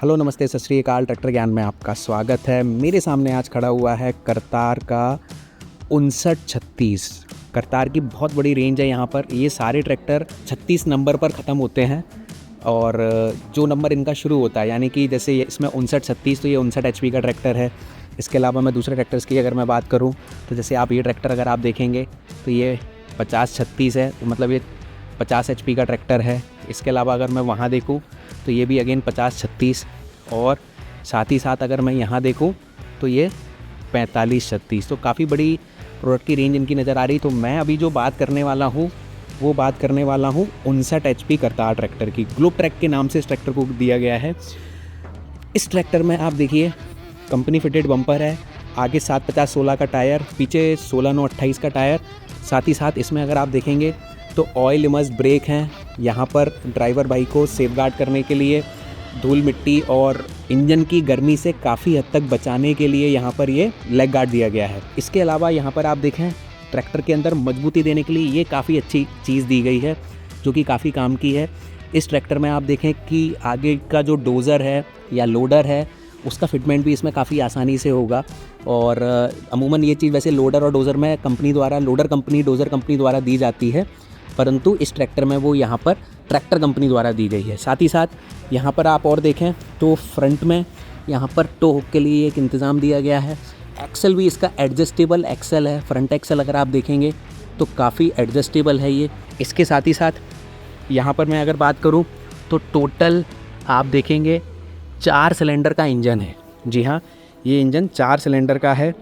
Hello नमस्ते सत श्री अकाल। ट्रैक्टर ज्ञान में आपका स्वागत है। मेरे सामने आज खड़ा हुआ है करतार का 5936। करतार की बहुत बड़ी रेंज है यहाँ पर। ये सारे ट्रैक्टर 36 नंबर पर ख़त्म होते हैं और जो नंबर इनका शुरू होता है यानी कि जैसे इसमें 5936 तो ये 59 HP का ट्रैक्टर है। इसके अलावा मैं दूसरे ट्रैक्टर्स की अगर मैं बात करूँ तो जैसे आप ये ट्रैक्टर अगर आप देखेंगे तो ये 5036 है, तो मतलब ये 50 HP का ट्रैक्टर है। इसके अलावा अगर मैं वहाँ देखूँ तो ये भी अगेन 5036 और साथ ही साथ अगर मैं यहाँ देखूँ तो ये 4536। तो काफ़ी बड़ी प्रोडक्ट की रेंज इनकी नज़र आ रही। तो मैं अभी जो बात करने वाला हूँ वो बात करने वाला हूँ 59 HP करतार ट्रैक्टर की। ग्लोब ट्रैक के नाम से इस ट्रैक्टर को दिया गया है। इस ट्रैक्टर में आप देखिए कंपनी फिटेड बम्पर है, आगे 750/16 का टायर, पीछे 16/9/28 का टायर। साथ ही साथ इसमें अगर आप देखेंगे तो ऑयल इमर्स ब्रेक हैं। यहाँ पर ड्राइवर भाई को सेफगार्ड करने के लिए धूल मिट्टी और इंजन की गर्मी से काफ़ी हद तक बचाने के लिए यहाँ पर ये लेग गार्ड दिया गया है। इसके अलावा यहाँ पर आप देखें ट्रैक्टर के अंदर मजबूती देने के लिए ये काफ़ी अच्छी चीज़ दी गई है जो कि काफ़ी काम की है। इस ट्रैक्टर में आप देखें कि आगे का जो डोज़र है या लोडर है उसका फिटमेंट भी इसमें काफ़ी आसानी से होगा। और अमूमन ये चीज़ वैसे लोडर और डोज़र में कंपनी द्वारा लोडर कंपनी डोज़र कंपनी द्वारा दी जाती है, परंतु इस ट्रैक्टर में वो यहाँ पर ट्रैक्टर कंपनी द्वारा दी गई है। साथ ही साथ यहाँ पर आप और देखें तो फ्रंट में यहाँ पर टो हुक के लिए एक इंतज़ाम दिया गया है। एक्सल भी इसका एडजस्टेबल एक्सल है। फ्रंट एक्सल अगर आप देखेंगे तो काफ़ी एडजस्टेबल है ये। इसके साथ ही साथ यहाँ पर मैं अगर बात करूँ तो टोटल आप देखेंगे 4 सिलेंडर का इंजन है। जी हाँ, ये इंजन 4 सिलेंडर का है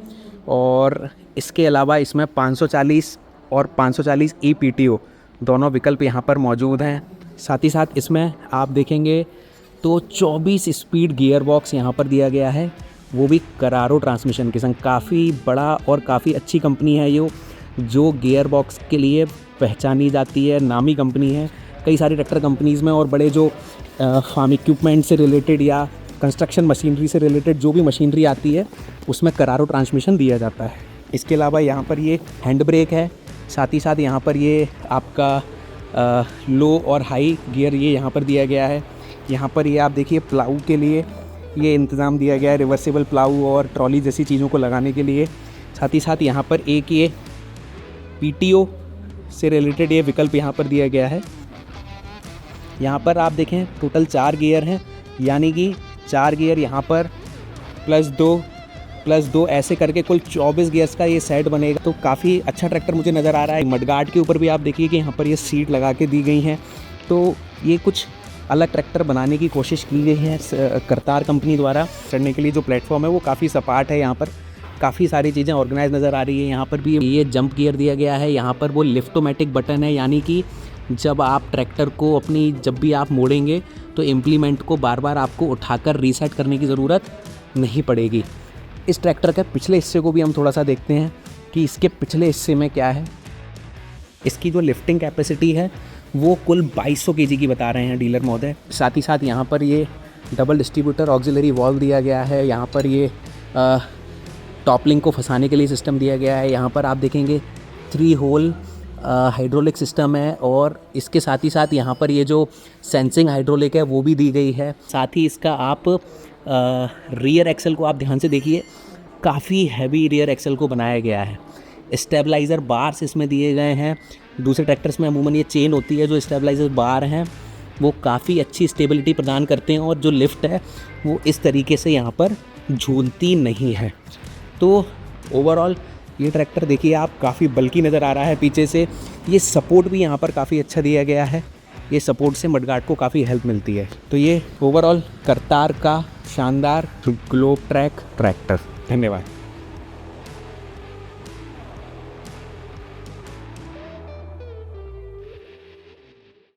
और इसके अलावा इसमें 540 और 540 EPTO दोनों विकल्प यहाँ पर मौजूद हैं। साथ ही साथ इसमें आप देखेंगे तो 24 स्पीड गियर बॉक्स यहाँ पर दिया गया है, वो भी करारो ट्रांसमिशन के संग। काफ़ी बड़ा और काफ़ी अच्छी कंपनी है ये, जो गियर बॉक्स के लिए पहचानी जाती है, नामी कंपनी है। कई सारी ट्रैक्टर कंपनीज़ में और बड़े जो फार्म इक्विपमेंट से रिलेटेड या कंस्ट्रक्शन मशीनरी से रिलेटेड जो भी मशीनरी आती है उसमें करारो ट्रांसमिशन दिया जाता है। इसके अलावा यहाँ पर ये हैंड ब्रेक है। साथ ही साथ यहाँ पर ये आपका लो और हाई गियर ये यहाँ पर दिया गया है। यहाँ पर ये आप देखिए प्लाऊ के लिए ये इंतज़ाम दिया गया है, रिवर्सिबल प्लाऊ और ट्रॉली जैसी चीज़ों को लगाने के लिए। साथ ही साथ यहाँ पर एक ये PTO से रिलेटेड ये विकल्प यहाँ पर दिया गया है। यहाँ पर आप देखें टोटल 4 गियर हैं, यानी कि 4 गियर यहाँ पर +2 ऐसे करके कुल 24 गियर्स का ये सेट बनेगा। तो काफ़ी अच्छा ट्रैक्टर मुझे नज़र आ रहा है। मडगार्ड के ऊपर भी आप देखिए कि यहाँ पर ये सीट लगा के दी गई हैं। तो ये कुछ अलग ट्रैक्टर बनाने की कोशिश की गई है करतार कंपनी द्वारा। चढ़ने के लिए जो प्लेटफॉर्म है वो काफ़ी सपाट है। यहाँ पर काफ़ी सारी चीज़ें ऑर्गेनाइज नज़र आ रही है। यहाँ पर भी ये जंप गियर दिया गया है। यहाँ पर वो लिफ्टोमेटिक बटन है, यानी कि जब आप ट्रैक्टर को जब भी आप मोड़ेंगे तो इम्प्लीमेंट को बार बार आपको उठाकर रीसेट करने की ज़रूरत नहीं पड़ेगी। इस ट्रैक्टर के पिछले हिस्से को भी हम थोड़ा सा देखते हैं कि इसके पिछले हिस्से में क्या है। इसकी जो लिफ्टिंग कैपेसिटी है वो कुल 2200 kg की बता रहे हैं डीलर महोदय। साथ ही साथ यहाँ पर ये डबल डिस्ट्रीब्यूटर ऑक्सिलरी वॉल्व दिया गया है। यहाँ पर ये टॉप लिंक को फंसाने के लिए सिस्टम दिया गया है। यहाँ पर आप देखेंगे 3 होल हाइड्रोलिक सिस्टम है और इसके साथ ही साथ यहाँ पर ये जो सेंसिंग हाइड्रोलिक है वो भी दी गई है। साथ ही इसका आप रियर एक्सल को आप ध्यान से देखिए, काफ़ी हैवी रियर एक्सल को बनाया गया है। स्टेबलाइज़र बार्स इसमें दिए गए हैं। दूसरे ट्रैक्टर्स में अमूमन ये चेन होती है, जो स्टेबलाइज़र बार हैं वो काफ़ी अच्छी स्टेबिलिटी प्रदान करते हैं और जो लिफ्ट है वो इस तरीके से यहाँ पर झूलती नहीं है। तो ओवरऑल ये ट्रैक्टर देखिए आप काफ़ी बल्की नज़र आ रहा है पीछे से। ये सपोर्ट भी यहाँ पर काफ़ी अच्छा दिया गया है। ये सपोर्ट से मडगार्ड को काफ़ी हेल्प मिलती है। तो ये ओवरऑल करतार का शानदार ग्लोब ट्रैक ट्रैक्टर। धन्यवाद।